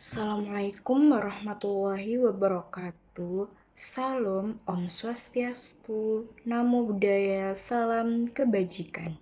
Assalamualaikum warahmatullahi wabarakatuh. Salam Om Swastiastu, Namo Buddhaya, salam kebajikan.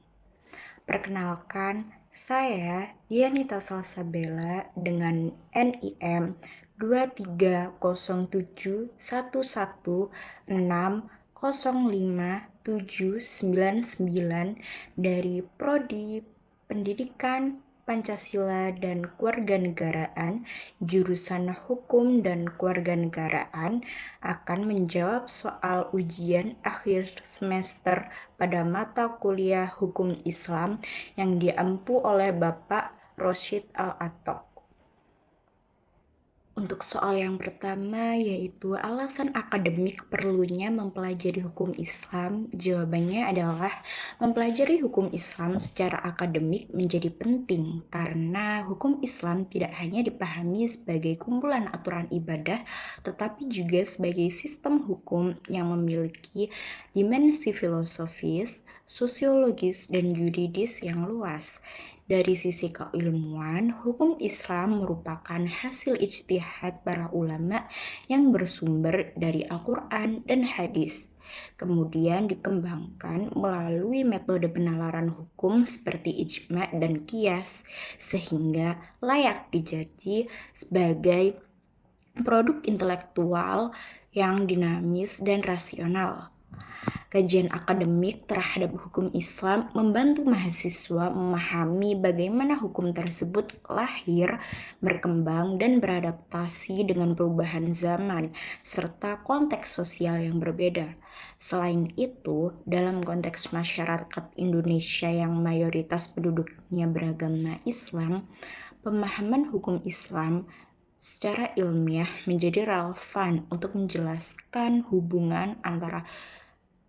Perkenalkan, saya Dianita Salsabella dengan NIM 23711605799 dari Prodi Pendidikan Pancasila dan Kewarganegaraan, jurusan Hukum dan Kewarganegaraan, akan menjawab soal ujian akhir semester pada mata kuliah Hukum Islam yang diampu oleh Bapak Rosyid Al-Atok. Untuk soal yang pertama, yaitu alasan akademik perlunya mempelajari hukum Islam, jawabannya adalah mempelajari hukum Islam secara akademik menjadi penting karena hukum Islam tidak hanya dipahami sebagai kumpulan aturan ibadah, tetapi juga sebagai sistem hukum yang memiliki dimensi filosofis, sosiologis, dan yuridis yang luas. Dari sisi keilmuan, hukum Islam merupakan hasil ijtihad para ulama yang bersumber dari Al-Quran dan hadis. Kemudian dikembangkan melalui metode penalaran hukum seperti ijma dan qiyas, sehingga layak dijadi sebagai produk intelektual yang dinamis dan rasional. Kajian akademik terhadap hukum Islam membantu mahasiswa memahami bagaimana hukum tersebut lahir, berkembang, dan beradaptasi dengan perubahan zaman, serta konteks sosial yang berbeda. Selain itu, dalam konteks masyarakat Indonesia yang mayoritas penduduknya beragama Islam, pemahaman hukum Islam secara ilmiah menjadi relevan untuk menjelaskan hubungan antara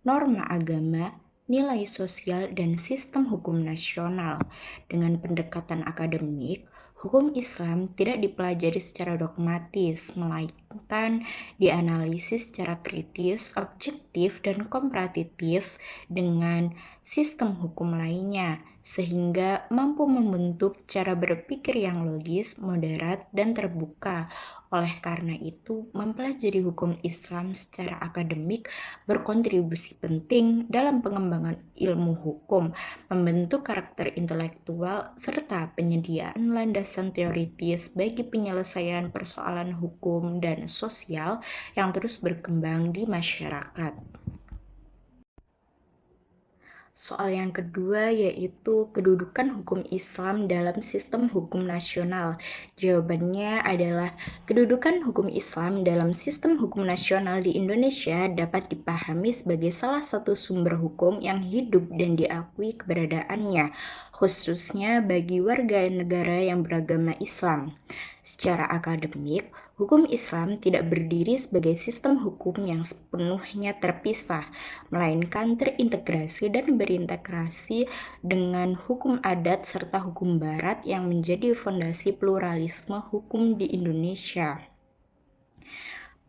norma agama, nilai sosial, dan sistem hukum nasional. Dengan pendekatan akademik, hukum Islam tidak dipelajari secara dogmatis, melainkan dianalisis secara kritis, objektif, dan komparatif dengan sistem hukum lainnya, sehingga mampu membentuk cara berpikir yang logis, moderat, dan terbuka. Oleh karena itu, mempelajari hukum Islam secara akademik berkontribusi penting dalam pengembangan ilmu hukum, membentuk karakter intelektual, serta penyediaan landasan teoritis bagi penyelesaian persoalan hukum dan sosial yang terus berkembang di masyarakat. Soal yang kedua yaitu kedudukan hukum Islam dalam sistem hukum nasional. Jawabannya adalah kedudukan hukum Islam dalam sistem hukum nasional di Indonesia dapat dipahami sebagai salah satu sumber hukum yang hidup dan diakui keberadaannya, khususnya bagi warga negara yang beragama Islam. Secara akademik, hukum Islam tidak berdiri sebagai sistem hukum yang sepenuhnya terpisah, melainkan terintegrasi dan berintegrasi dengan hukum adat serta hukum barat yang menjadi fondasi pluralisme hukum di Indonesia.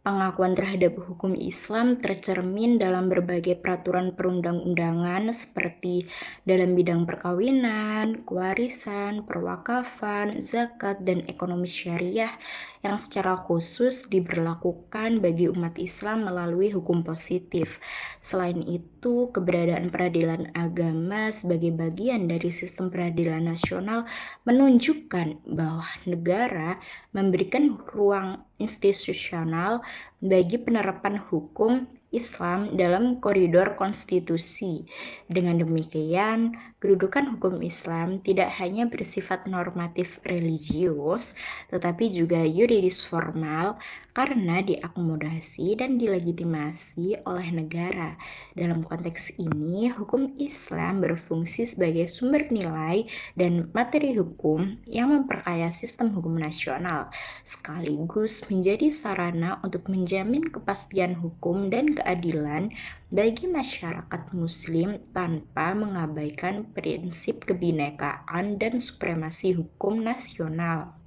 Pengakuan terhadap hukum Islam tercermin dalam berbagai peraturan perundang-undangan seperti dalam bidang perkawinan, kewarisan, perwakafan, zakat, dan ekonomi syariah yang secara khusus diberlakukan bagi umat Islam melalui hukum positif. Selain itu, keberadaan peradilan agama sebagai bagian dari sistem peradilan nasional menunjukkan bahwa negara memberikan ruang institusional bagi penerapan hukum Islam dalam koridor konstitusi. Dengan demikian, kedudukan hukum Islam tidak hanya bersifat normatif religius, tetapi juga yuridis formal karena diakomodasi dan dilegitimasi oleh negara. Dalam konteks ini, hukum Islam berfungsi sebagai sumber nilai dan materi hukum yang memperkaya sistem hukum nasional, sekaligus menjadi sarana untuk menjamin kepastian hukum dan keadilan bagi masyarakat Muslim tanpa mengabaikan prinsip kebinekaan dan supremasi hukum nasional.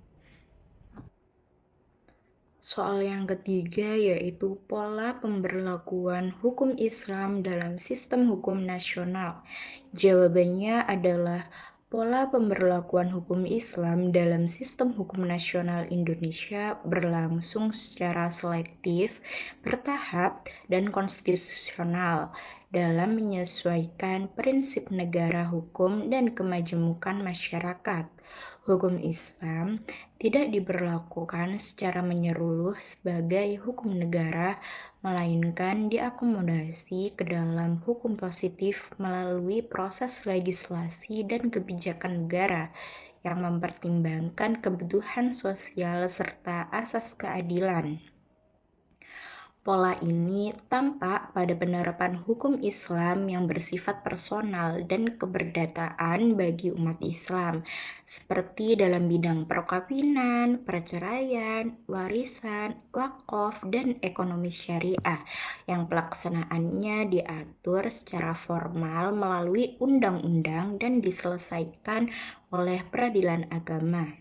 Soal yang ketiga yaitu pola pemberlakuan hukum Islam dalam sistem hukum nasional. Jawabannya adalah Pola pemberlakuan hukum Islam dalam sistem hukum nasional Indonesia berlangsung secara selektif, bertahap, dan konstitusional dalam menyesuaikan prinsip negara hukum dan kemajemukan masyarakat. Hukum Islam tidak diberlakukan secara menyeluruh sebagai hukum negara, melainkan diakomodasi ke dalam hukum positif melalui proses legislasi dan kebijakan negara yang mempertimbangkan kebutuhan sosial serta asas keadilan. Pola ini tampak pada penerapan hukum Islam yang bersifat personal dan keberdataan bagi umat Islam, seperti dalam bidang perkawinan, perceraian, warisan, wakaf, dan ekonomi syariah, yang pelaksanaannya diatur secara formal melalui undang-undang dan diselesaikan oleh peradilan agama.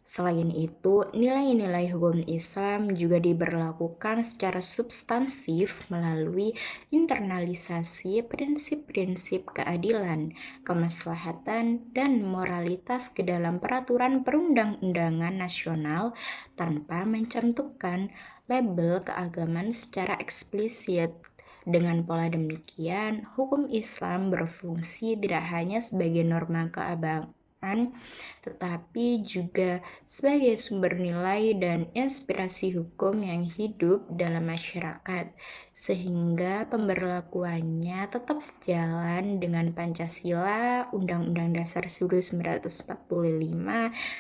Selain itu, nilai-nilai hukum Islam juga diberlakukan secara substansif melalui internalisasi prinsip-prinsip keadilan, kemaslahatan, dan moralitas ke dalam peraturan perundang-undangan nasional tanpa mencantumkan label keagamaan secara eksplisit. Dengan pola demikian, hukum Islam berfungsi tidak hanya sebagai norma keagamaan, tetapi juga sebagai sumber nilai dan inspirasi hukum yang hidup dalam masyarakat, sehingga pemberlakuannya tetap sejalan dengan Pancasila, Undang-Undang Dasar 1945,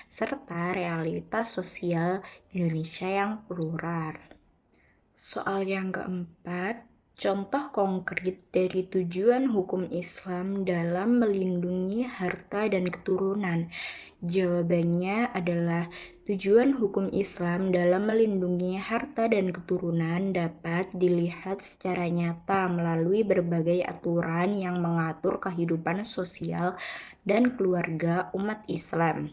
serta realitas sosial Indonesia yang plural. Soal yang keempat, contoh konkret dari tujuan hukum Islam dalam melindungi harta dan keturunan. Jawabannya adalah tujuan hukum Islam dalam melindungi harta dan keturunan dapat dilihat secara nyata melalui berbagai aturan yang mengatur kehidupan sosial dan keluarga umat Islam.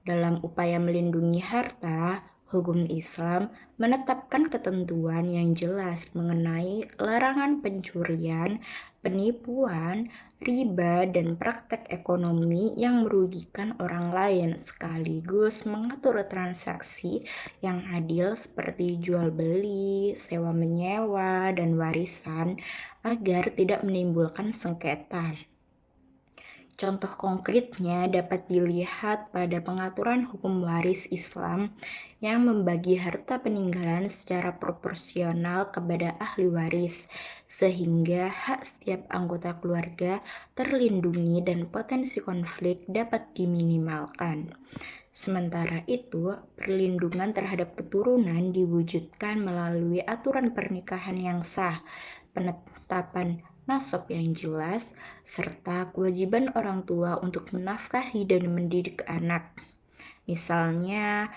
Dalam upaya melindungi harta, hukum Islam menetapkan ketentuan yang jelas mengenai larangan pencurian, penipuan, riba, dan praktek ekonomi yang merugikan orang lain, sekaligus mengatur transaksi yang adil seperti jual beli, sewa menyewa, dan warisan agar tidak menimbulkan sengketa. Contoh konkretnya dapat dilihat pada pengaturan hukum waris Islam yang membagi harta peninggalan secara proporsional kepada ahli waris, sehingga hak setiap anggota keluarga terlindungi dan potensi konflik dapat diminimalkan. Sementara itu, perlindungan terhadap keturunan diwujudkan melalui aturan pernikahan yang sah, penetapan nasab yang jelas, serta kewajiban orang tua untuk menafkahi dan mendidik anak. Misalnya,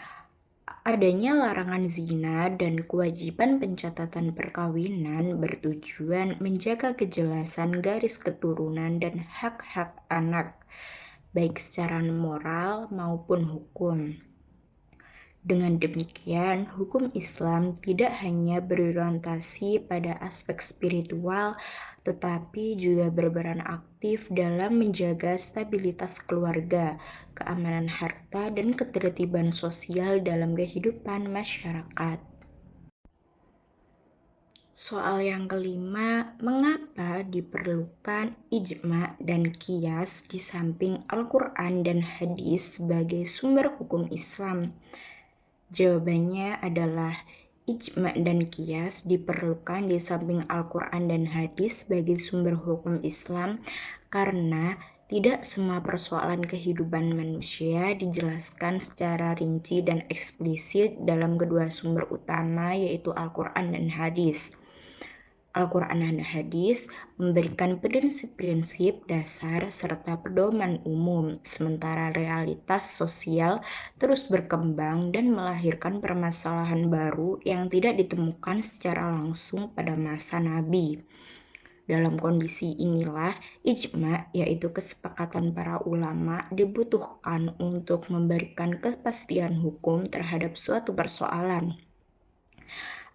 adanya larangan zina dan kewajiban pencatatan perkawinan bertujuan menjaga kejelasan garis keturunan dan hak-hak anak, baik secara moral maupun hukum. Dengan demikian, hukum Islam tidak hanya berorientasi pada aspek spiritual, tetapi juga berperan aktif dalam menjaga stabilitas keluarga, keamanan harta, dan ketertiban sosial dalam kehidupan masyarakat. Soal yang kelima, mengapa diperlukan ijma dan qiyas di samping Al-Quran dan hadis sebagai sumber hukum Islam? Jawabannya adalah ijma dan qiyas diperlukan di samping Al-Quran dan hadis sebagai sumber hukum Islam karena tidak semua persoalan kehidupan manusia dijelaskan secara rinci dan eksplisit dalam kedua sumber utama yaitu Al-Quran dan hadis. Al-Quran dan hadis memberikan prinsip-prinsip dasar serta pedoman umum, sementara realitas sosial terus berkembang dan melahirkan permasalahan baru yang tidak ditemukan secara langsung pada masa Nabi. Dalam kondisi inilah, ijma, yaitu kesepakatan para ulama, dibutuhkan untuk memberikan kepastian hukum terhadap suatu persoalan.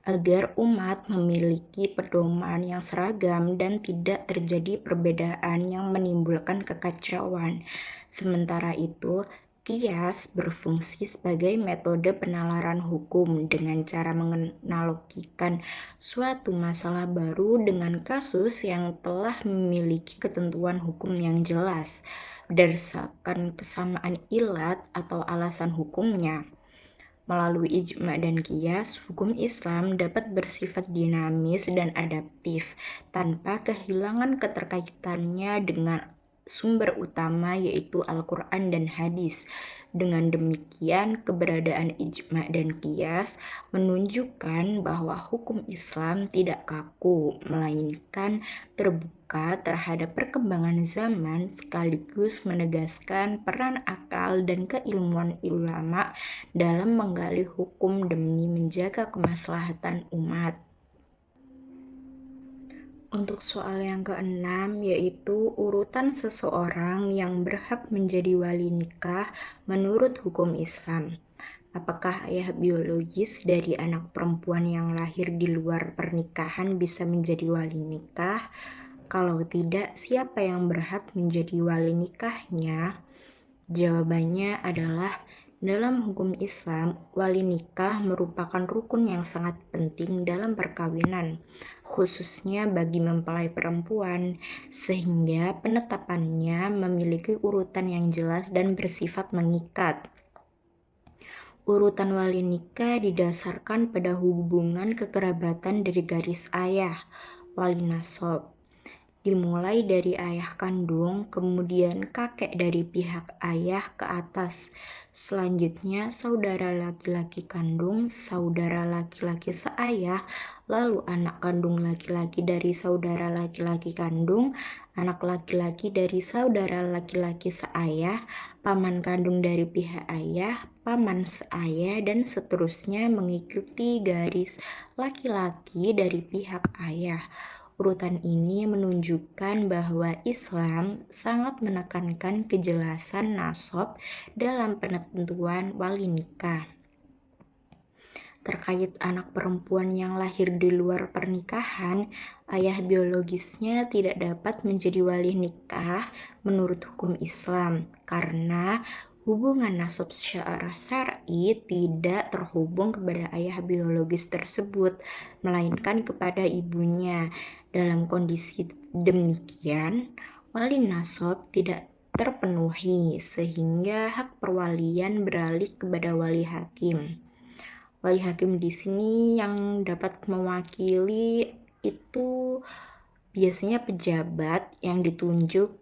agar umat memiliki pedoman yang seragam dan tidak terjadi perbedaan yang menimbulkan kekacauan. Sementara itu, kias berfungsi sebagai metode penalaran hukum dengan cara menganalogikan suatu masalah baru dengan kasus yang telah memiliki ketentuan hukum yang jelas berdasarkan kesamaan ilat atau alasan hukumnya. Melalui ijma dan qiyas, hukum Islam dapat bersifat dinamis dan adaptif tanpa kehilangan keterkaitannya dengan sumber utama yaitu Al-Quran dan hadis. Dengan demikian, keberadaan ijma dan qiyas menunjukkan bahwa hukum Islam tidak kaku, melainkan terbuka terhadap perkembangan zaman sekaligus menegaskan peran akal dan keilmuan ulama dalam menggali hukum demi menjaga kemaslahatan umat. Untuk soal yang keenam, yaitu urutan seseorang yang berhak menjadi wali nikah menurut hukum Islam. Apakah ayah biologis dari anak perempuan yang lahir di luar pernikahan bisa menjadi wali nikah? Kalau tidak, siapa yang berhak menjadi wali nikahnya? Jawabannya adalah dalam hukum Islam, wali nikah merupakan rukun yang sangat penting dalam perkawinan, khususnya bagi mempelai perempuan, sehingga penetapannya memiliki urutan yang jelas dan bersifat mengikat. Urutan wali nikah didasarkan pada hubungan kekerabatan dari garis ayah, wali nasab. Dimulai dari ayah kandung, kemudian kakek dari pihak ayah ke atas. Selanjutnya saudara laki-laki kandung, saudara laki-laki seayah, lalu anak kandung laki-laki dari saudara laki-laki kandung, anak laki-laki dari saudara laki-laki seayah, paman kandung dari pihak ayah, paman seayah, dan seterusnya mengikuti garis laki-laki dari pihak ayah. Urutan ini menunjukkan bahwa Islam sangat menekankan kejelasan nasab dalam penentuan wali nikah. Terkait anak perempuan yang lahir di luar pernikahan, ayah biologisnya tidak dapat menjadi wali nikah menurut hukum Islam karena hubungan nasab secara syar'i tidak terhubung kepada ayah biologis tersebut, melainkan kepada ibunya. Dalam kondisi demikian, wali nasab tidak terpenuhi sehingga hak perwalian beralih kepada wali hakim. Wali hakim di sini yang dapat mewakili itu biasanya pejabat yang ditunjuk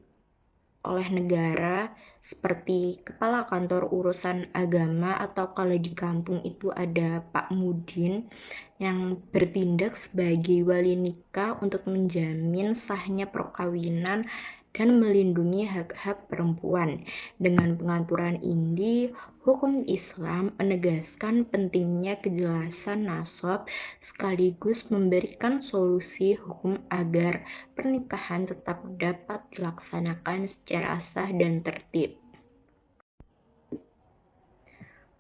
oleh negara seperti kepala kantor urusan agama atau kalau di kampung itu ada Pak Mudin yang bertindak sebagai wali nikah untuk menjamin sahnya perkawinan dan melindungi hak-hak perempuan. Dengan pengaturan ini, hukum Islam menegaskan pentingnya kejelasan nasab sekaligus memberikan solusi hukum agar pernikahan tetap dapat dilaksanakan secara sah dan tertib.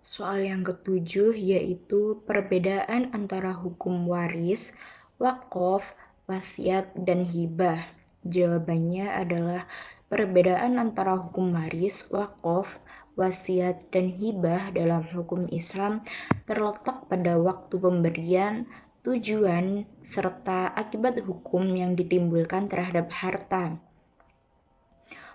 Soal yang ketujuh yaitu perbedaan antara hukum waris, wakaf, wasiat, dan hibah. Jawabannya adalah perbedaan antara hukum waris, wakaf, wasiat, dan hibah dalam hukum Islam terletak pada waktu pemberian, tujuan, serta akibat hukum yang ditimbulkan terhadap harta.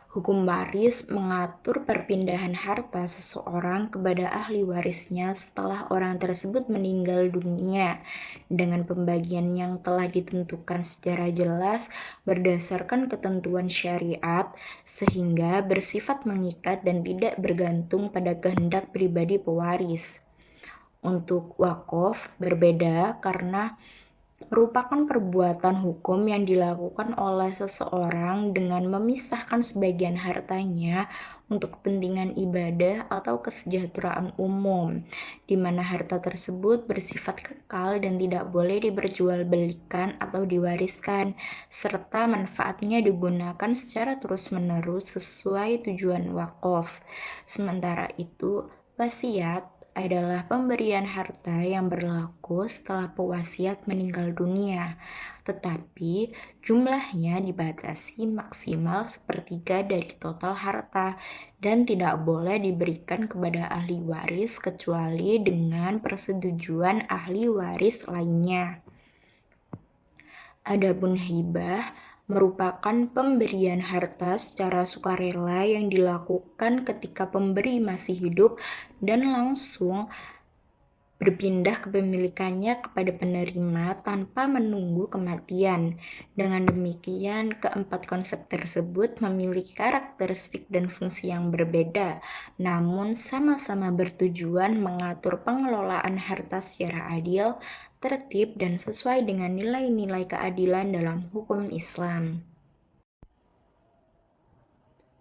Hukum waris mengatur perpindahan harta seseorang kepada ahli warisnya setelah orang tersebut meninggal dunia dengan pembagian yang telah ditentukan secara jelas berdasarkan ketentuan syariat sehingga bersifat mengikat dan tidak bergantung pada kehendak pribadi pewaris. Untuk wakaf berbeda karena merupakan perbuatan hukum yang dilakukan oleh seseorang dengan memisahkan sebagian hartanya untuk kepentingan ibadah atau kesejahteraan umum, di mana harta tersebut bersifat kekal dan tidak boleh diperjualbelikan atau diwariskan, serta manfaatnya digunakan secara terus-menerus sesuai tujuan wakaf. Sementara itu, wasiat adalah pemberian harta yang berlaku setelah pewasiat meninggal dunia, tetapi jumlahnya dibatasi maksimal sepertiga dari total harta dan tidak boleh diberikan kepada ahli waris kecuali dengan persetujuan ahli waris lainnya. Adapun hibah merupakan pemberian harta secara sukarela yang dilakukan ketika pemberi masih hidup dan langsung berpindah kepemilikannya kepada penerima tanpa menunggu kematian. Dengan demikian, keempat konsep tersebut memiliki karakteristik dan fungsi yang berbeda, namun sama-sama bertujuan mengatur pengelolaan harta secara adil, tertib, dan sesuai dengan nilai-nilai keadilan dalam hukum Islam.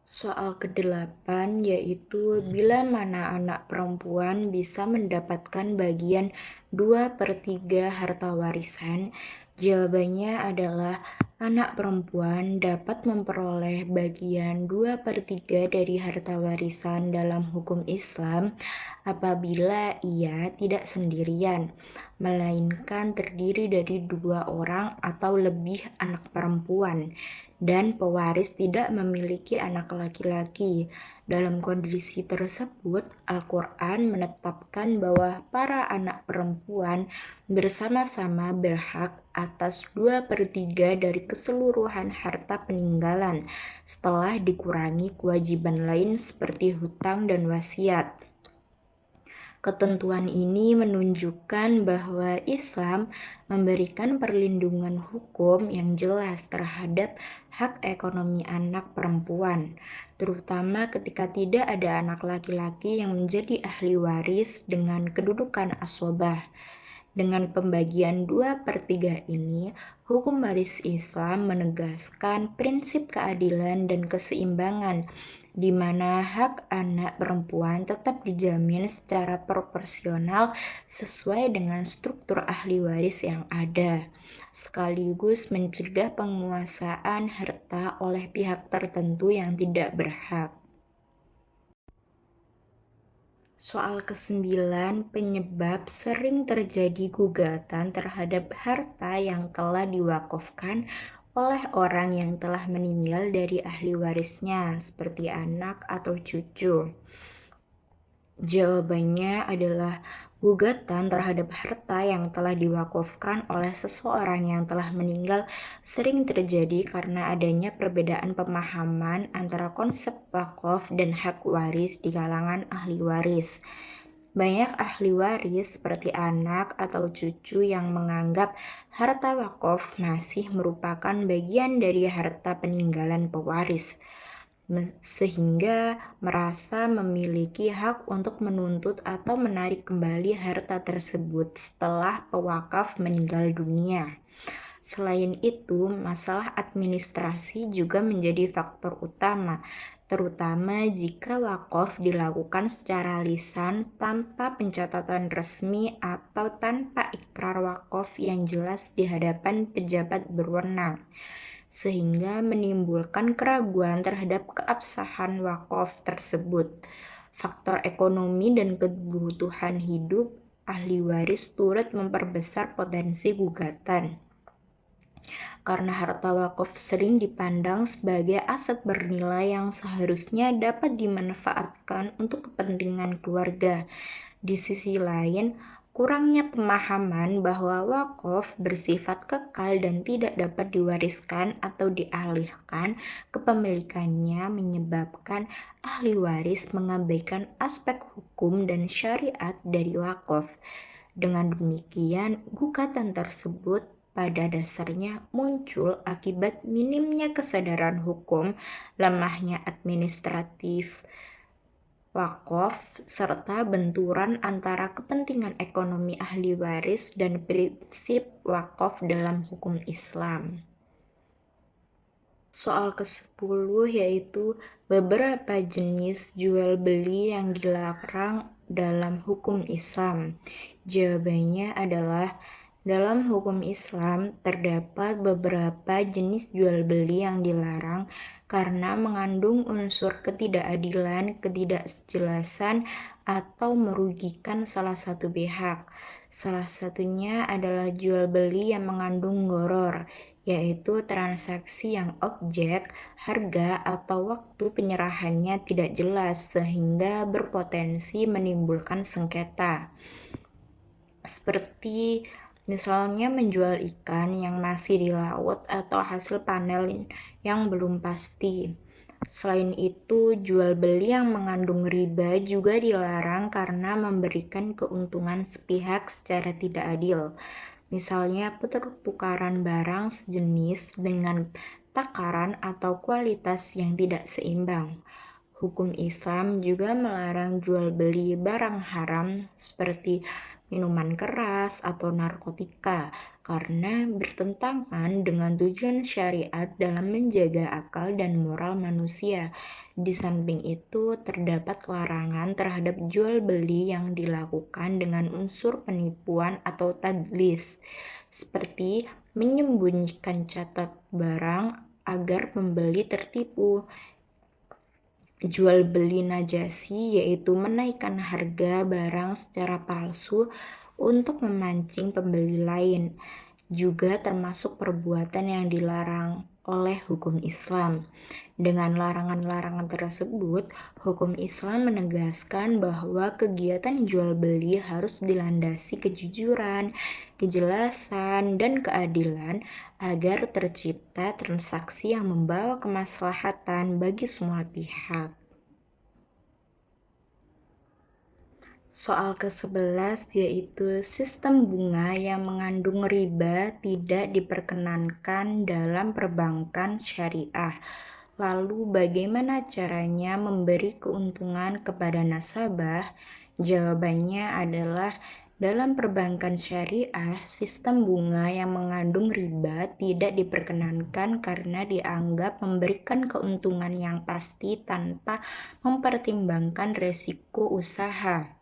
Soal ke-8 yaitu bila mana anak perempuan bisa mendapatkan bagian 2/3 harta warisan, jawabannya adalah anak perempuan dapat memperoleh bagian 2/3 dari harta warisan dalam hukum Islam apabila ia tidak sendirian, melainkan terdiri dari 2 orang atau lebih anak perempuan, dan pewaris tidak memiliki anak laki-laki. Dalam kondisi tersebut, Al-Quran menetapkan bahwa para anak perempuan bersama-sama berhak atas 2/3 dari keseluruhan harta peninggalan setelah dikurangi kewajiban lain seperti hutang dan wasiat. Ketentuan ini menunjukkan bahwa Islam memberikan perlindungan hukum yang jelas terhadap hak ekonomi anak perempuan, terutama ketika tidak ada anak laki-laki yang menjadi ahli waris dengan kedudukan asobah. Dengan pembagian 2/3 ini, hukum waris Islam menegaskan prinsip keadilan dan keseimbangan, di mana hak anak perempuan tetap dijamin secara proporsional sesuai dengan struktur ahli waris yang ada, sekaligus mencegah penguasaan harta oleh pihak tertentu yang tidak berhak. Soal ke-9, penyebab sering terjadi gugatan terhadap harta yang telah diwakafkan oleh orang yang telah meninggal dari ahli warisnya, seperti anak atau cucu. Jawabannya adalah gugatan terhadap harta yang telah diwakafkan oleh seseorang yang telah meninggal sering terjadi karena adanya perbedaan pemahaman antara konsep wakaf dan hak waris di kalangan ahli waris. Banyak ahli waris seperti anak atau cucu yang menganggap harta wakaf masih merupakan bagian dari harta peninggalan pewaris, sehingga merasa memiliki hak untuk menuntut atau menarik kembali harta tersebut setelah pewakaf meninggal dunia. Selain itu, masalah administrasi juga menjadi faktor utama, terutama jika wakaf dilakukan secara lisan tanpa pencatatan resmi atau tanpa ikrar wakaf yang jelas di hadapan pejabat berwenang, sehingga menimbulkan keraguan terhadap keabsahan wakaf tersebut. Faktor ekonomi dan kebutuhan hidup ahli waris turut memperbesar potensi gugatan. Karena harta wakaf sering dipandang sebagai aset bernilai yang seharusnya dapat dimanfaatkan untuk kepentingan keluarga. Di sisi lain, kurangnya pemahaman bahwa wakaf bersifat kekal dan tidak dapat diwariskan atau dialihkan kepemilikannya menyebabkan ahli waris mengabaikan aspek hukum dan syariat dari wakaf. Dengan demikian, gugatan tersebut pada dasarnya muncul akibat minimnya kesadaran hukum, lemahnya administratif wakaf, serta benturan antara kepentingan ekonomi ahli waris dan prinsip wakaf dalam hukum Islam. Soal ke-10 yaitu beberapa jenis jual beli yang dilarang dalam hukum Islam. Jawabannya adalah Dalam hukum Islam, terdapat beberapa jenis jual beli yang dilarang karena mengandung unsur ketidakadilan, ketidakjelasan, atau merugikan salah satu pihak. Salah satunya adalah jual beli yang mengandung gharar, yaitu transaksi yang objek, harga, atau waktu penyerahannya tidak jelas sehingga berpotensi menimbulkan sengketa. Seperti misalnya menjual ikan yang masih di laut atau hasil panen yang belum pasti. Selain itu, jual beli yang mengandung riba juga dilarang karena memberikan keuntungan sepihak secara tidak adil. Misalnya pertukaran barang sejenis dengan takaran atau kualitas yang tidak seimbang. Hukum Islam juga melarang jual beli barang haram seperti minuman keras atau narkotika karena bertentangan dengan tujuan syariat dalam menjaga akal dan moral manusia. Di samping itu, terdapat larangan terhadap jual beli yang dilakukan dengan unsur penipuan atau tadlis, seperti menyembunyikan catat barang agar pembeli tertipu. Jual beli najasi yaitu menaikkan harga barang secara palsu untuk memancing pembeli lain, juga termasuk perbuatan yang dilarang oleh hukum Islam. Dengan larangan-larangan tersebut, hukum Islam menegaskan bahwa kegiatan jual beli harus dilandasi kejujuran, kejelasan, dan keadilan agar tercipta transaksi yang membawa kemaslahatan bagi semua pihak. Soal ke-11 yaitu sistem bunga yang mengandung riba tidak diperkenankan dalam perbankan syariah. Lalu bagaimana caranya memberi keuntungan kepada nasabah? Jawabannya adalah dalam perbankan syariah, sistem bunga yang mengandung riba tidak diperkenankan karena dianggap memberikan keuntungan yang pasti tanpa mempertimbangkan resiko usaha,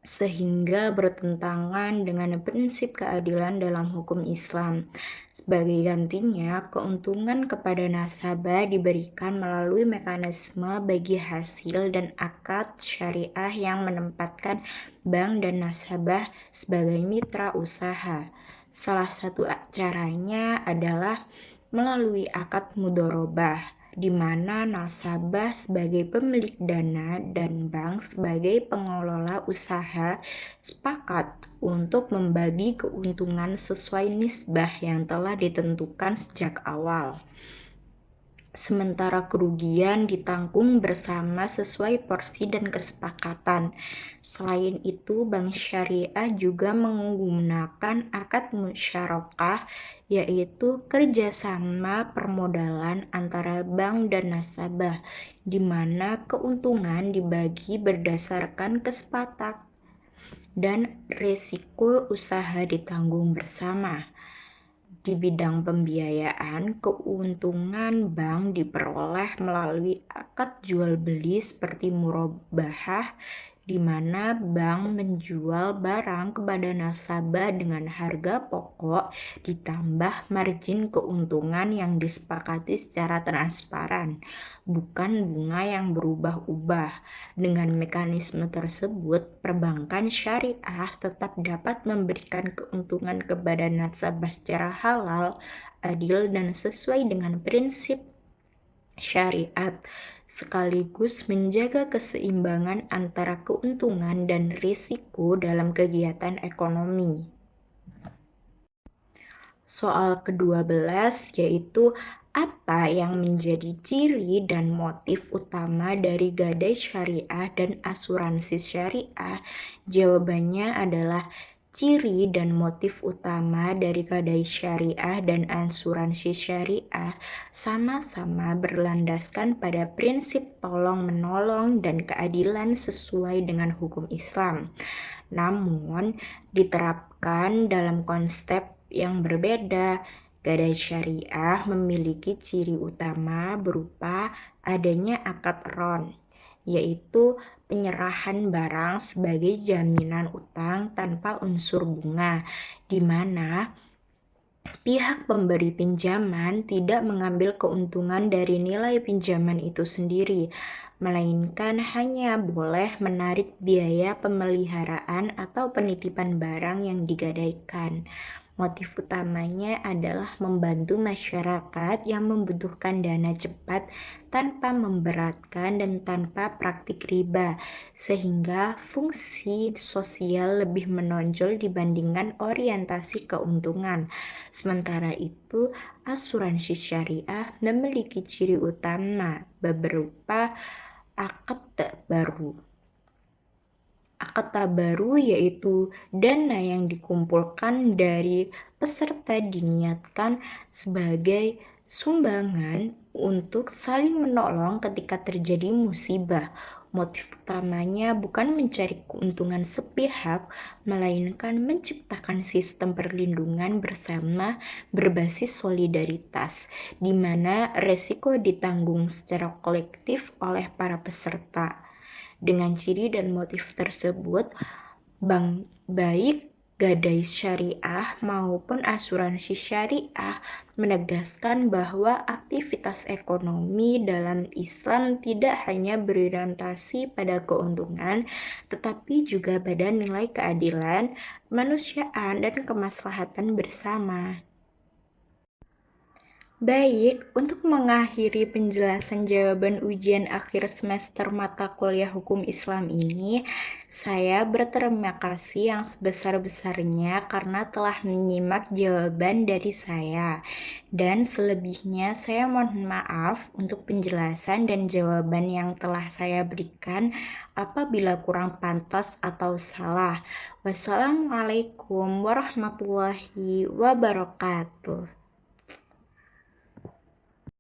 sehingga bertentangan dengan prinsip keadilan dalam hukum Islam. Sebagai gantinya, keuntungan kepada nasabah diberikan melalui mekanisme bagi hasil dan akad syariah yang menempatkan bank dan nasabah sebagai mitra usaha. Salah satu caranya adalah melalui akad mudharabah, di mana nasabah sebagai pemilik dana dan bank sebagai pengelola usaha sepakat untuk membagi keuntungan sesuai nisbah yang telah ditentukan sejak awal. Sementara kerugian ditanggung bersama sesuai porsi dan kesepakatan. Selain itu, bank syariah juga menggunakan akad musyarakah, yaitu kerjasama permodalan antara bank dan nasabah, di mana keuntungan dibagi berdasarkan kesepakatan dan risiko usaha ditanggung bersama. Di bidang pembiayaan, keuntungan bank diperoleh melalui akad jual beli seperti murabahah, di mana bank menjual barang kepada nasabah dengan harga pokok ditambah margin keuntungan yang disepakati secara transparan, bukan bunga yang berubah-ubah. Dengan mekanisme tersebut, perbankan syariah tetap dapat memberikan keuntungan kepada nasabah secara halal, adil, dan sesuai dengan prinsip syariat, sekaligus menjaga keseimbangan antara keuntungan dan risiko dalam kegiatan ekonomi. Soal ke-12 yaitu apa yang menjadi ciri dan motif utama dari gadai syariah dan asuransi syariah? Jawabannya adalah ciri dan motif utama dari gadai syariah dan asuransi syariah sama-sama berlandaskan pada prinsip tolong-menolong dan keadilan sesuai dengan hukum Islam. Namun, diterapkan dalam konsep yang berbeda. Gadai syariah memiliki ciri utama berupa adanya akad ron, yaitu penyerahan barang sebagai jaminan utang tanpa unsur bunga, di mana pihak pemberi pinjaman tidak mengambil keuntungan dari nilai pinjaman itu sendiri, melainkan hanya boleh menarik biaya pemeliharaan atau penitipan barang yang digadaikan. Motif utamanya adalah membantu masyarakat yang membutuhkan dana cepat tanpa memberatkan dan tanpa praktik riba, sehingga fungsi sosial lebih menonjol dibandingkan orientasi keuntungan. Sementara itu, asuransi syariah memiliki ciri utama berupa akad baru. Akad baru yaitu dana yang dikumpulkan dari peserta diniatkan sebagai sumbangan untuk saling menolong ketika terjadi musibah. Motif utamanya bukan mencari keuntungan sepihak, melainkan menciptakan sistem perlindungan bersama berbasis solidaritas, di mana resiko ditanggung secara kolektif oleh para peserta. Dengan ciri dan motif tersebut, bank baik gadai syariah maupun asuransi syariah menegaskan bahwa aktivitas ekonomi dalam Islam tidak hanya berorientasi pada keuntungan, tetapi juga pada nilai keadilan, kemanusiaan, dan kemaslahatan bersama. Baik, untuk mengakhiri penjelasan jawaban ujian akhir semester mata kuliah Hukum Islam ini, saya berterima kasih yang sebesar-besarnya karena telah menyimak jawaban dari saya. Dan selebihnya saya mohon maaf untuk penjelasan dan jawaban yang telah saya berikan apabila kurang pantas atau salah. Wassalamualaikum warahmatullahi wabarakatuh.